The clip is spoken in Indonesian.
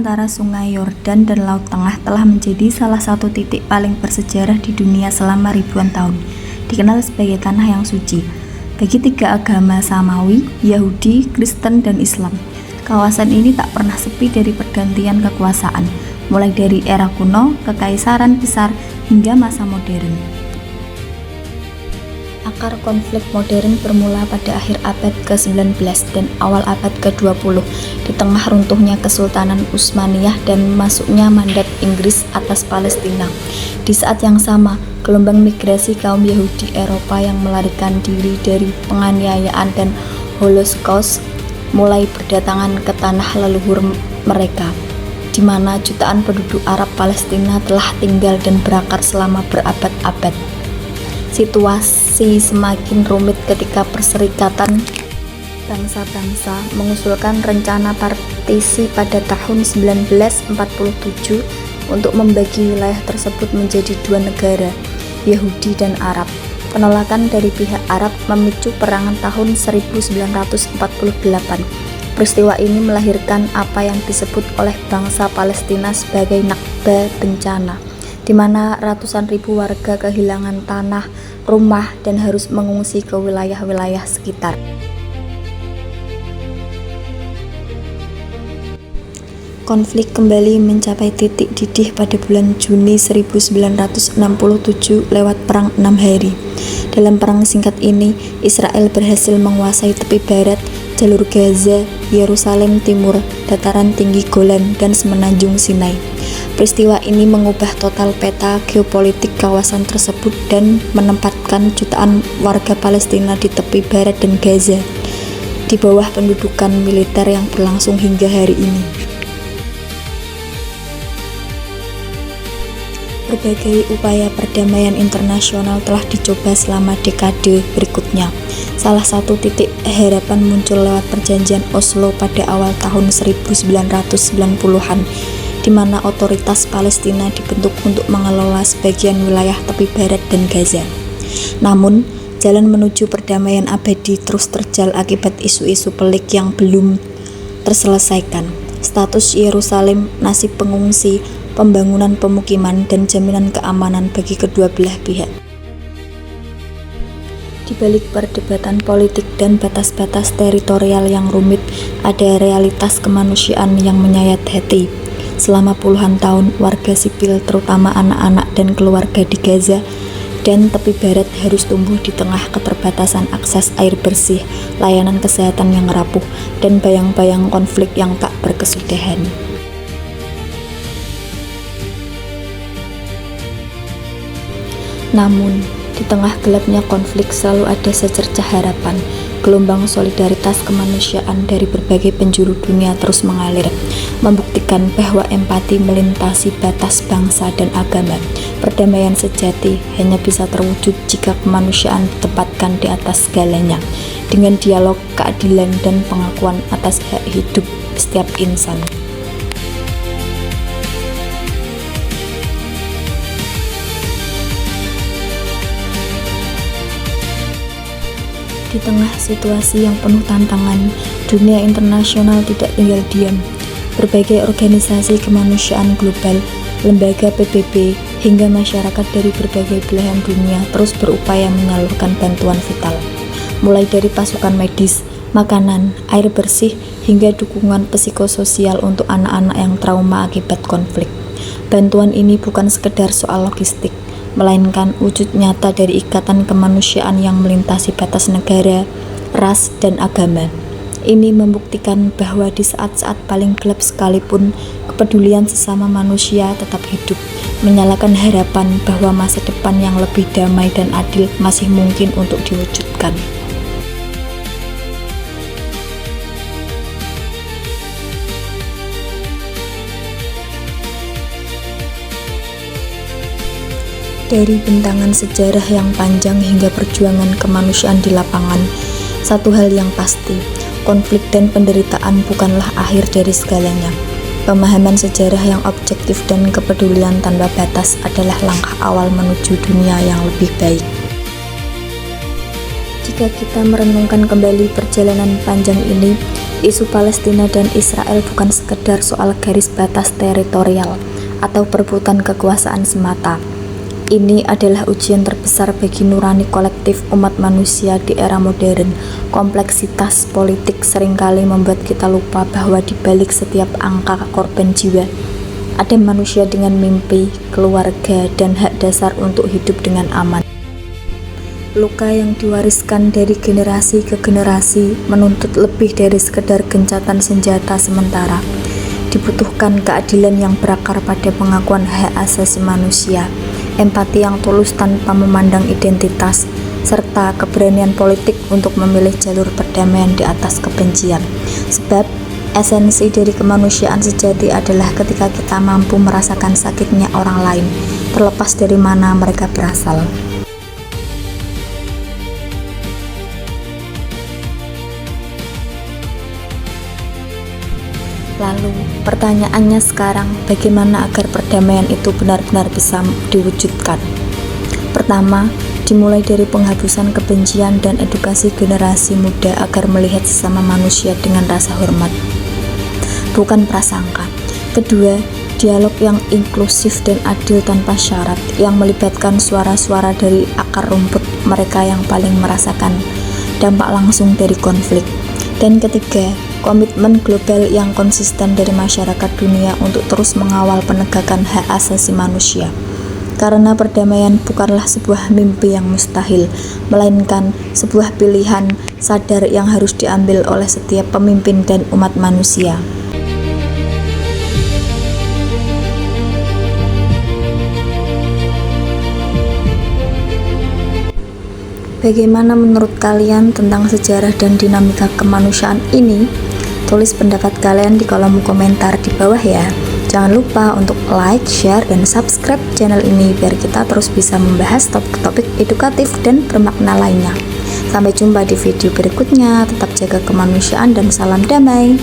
antara Sungai Yordan dan Laut Tengah telah menjadi salah satu titik paling bersejarah di dunia selama ribuan tahun, dikenal sebagai tanah yang suci bagi tiga agama Samawi, Yahudi, Kristen, dan Islam. Kawasan ini tak pernah sepi dari pergantian kekuasaan, mulai dari era kuno, kekaisaran besar, hingga masa modern. Akar konflik modern bermula pada akhir abad ke-19 dan awal abad ke-20 di tengah runtuhnya Kesultanan Utsmaniyah dan masuknya mandat Inggris atas Palestina. Di saat yang sama, gelombang migrasi kaum Yahudi Eropa yang melarikan diri dari penganiayaan dan Holocaust mulai berdatangan ke tanah leluhur mereka, di mana jutaan penduduk Arab Palestina telah tinggal dan berakar selama berabad-abad. Situasi semakin rumit ketika Perserikatan Bangsa-Bangsa mengusulkan rencana partisi pada tahun 1947 untuk membagi wilayah tersebut menjadi dua negara, Yahudi dan Arab. Penolakan dari pihak Arab memicu perangan tahun 1948. Peristiwa ini melahirkan apa yang disebut oleh bangsa Palestina sebagai Nakba bencana, di mana ratusan ribu warga kehilangan tanah, rumah, dan harus mengungsi ke wilayah-wilayah sekitar. Konflik kembali mencapai titik didih pada bulan Juni 1967 lewat Perang 6 Hari. Dalam perang singkat ini, Israel berhasil menguasai tepi barat, jalur Gaza, Yerusalem Timur, dataran tinggi Golan, dan semenanjung Sinai. Peristiwa ini mengubah total peta geopolitik kawasan tersebut dan menempatkan jutaan warga Palestina di tepi barat dan Gaza di bawah pendudukan militer yang berlangsung hingga hari ini. Berbagai upaya perdamaian internasional telah dicoba selama dekade berikutnya. Salah satu titik harapan muncul lewat perjanjian Oslo pada awal tahun 1990-an, di mana otoritas Palestina dibentuk untuk mengelola sebagian wilayah tepi barat dan Gaza. Namun, jalan menuju perdamaian abadi terus terjal akibat isu-isu pelik yang belum terselesaikan. Status Yerusalem, nasib pengungsi, pembangunan pemukiman, dan jaminan keamanan bagi kedua belah pihak. Di balik perdebatan politik dan batas-batas teritorial yang rumit, ada realitas kemanusiaan yang menyayat hati. Selama puluhan tahun, warga sipil, terutama anak-anak dan keluarga di Gaza dan tepi barat harus tumbuh di tengah keterbatasan akses air bersih, layanan kesehatan yang rapuh, dan bayang-bayang konflik yang tak berkesudahan. Namun, di tengah gelapnya konflik selalu ada secercah harapan. Gelombang solidaritas kemanusiaan dari berbagai penjuru dunia terus mengalir, membuktikan bahwa empati melintasi batas bangsa dan agama. Perdamaian sejati hanya bisa terwujud jika kemanusiaan ditempatkan di atas segalanya, dengan dialog, keadilan, dan pengakuan atas hak hidup setiap insan. Di tengah situasi yang penuh tantangan, dunia internasional tidak tinggal diam. Berbagai organisasi kemanusiaan global, lembaga PBB, hingga masyarakat dari berbagai belahan dunia terus berupaya menyalurkan bantuan vital. Mulai dari pasukan medis, makanan, air bersih, hingga dukungan psikososial untuk anak-anak yang trauma akibat konflik. Bantuan ini bukan sekedar soal logistik, melainkan wujud nyata dari ikatan kemanusiaan yang melintasi batas negara, ras, dan agama. Ini membuktikan bahwa di saat-saat paling gelap sekalipun, kepedulian sesama manusia tetap hidup, menyalakan harapan bahwa masa depan yang lebih damai dan adil masih mungkin untuk diwujudkan. Dari bentangan sejarah yang panjang hingga perjuangan kemanusiaan di lapangan, satu hal yang pasti, konflik dan penderitaan bukanlah akhir dari segalanya. Pemahaman sejarah yang objektif dan kepedulian tanpa batas adalah langkah awal menuju dunia yang lebih baik. Jika kita merenungkan kembali perjalanan panjang ini, Isu Palestina dan Israel bukan sekedar soal garis batas teritorial atau perebutan kekuasaan semata. Ini adalah ujian terbesar bagi nurani kolektif umat manusia di era modern. Kompleksitas politik seringkali membuat kita lupa bahwa di balik setiap angka korban jiwa, ada manusia dengan mimpi, keluarga, dan hak dasar untuk hidup dengan aman. Luka yang diwariskan dari generasi ke generasi menuntut lebih dari sekedar gencatan senjata sementara. Dibutuhkan keadilan yang berakar pada pengakuan hak asasi manusia, empati yang tulus tanpa memandang identitas, serta keberanian politik untuk memilih jalur perdamaian di atas kebencian. Sebab esensi dari kemanusiaan sejati adalah ketika kita mampu merasakan sakitnya orang lain, terlepas dari mana mereka berasal. Lalu, pertanyaannya sekarang, bagaimana agar perdamaian itu benar-benar bisa diwujudkan? Pertama, dimulai dari penghapusan kebencian dan edukasi generasi muda agar melihat sesama manusia dengan rasa hormat, bukan prasangka. Kedua, dialog yang inklusif dan adil tanpa syarat, yang melibatkan suara-suara dari akar rumput mereka yang paling merasakan dampak langsung dari konflik. Dan ketiga, komitmen global yang konsisten dari masyarakat dunia untuk terus mengawal penegakan hak asasi manusia. Karena perdamaian bukanlah sebuah mimpi yang mustahil, melainkan sebuah pilihan sadar yang harus diambil oleh setiap pemimpin dan umat manusia. Bagaimana menurut kalian tentang sejarah dan dinamika kemanusiaan ini? Tulis pendapat kalian di kolom komentar di bawah ya. Jangan lupa untuk like, share, dan subscribe channel ini biar kita terus bisa membahas topik-topik edukatif dan bermakna lainnya. Sampai jumpa di video berikutnya. Tetap jaga kemanusiaan dan salam damai.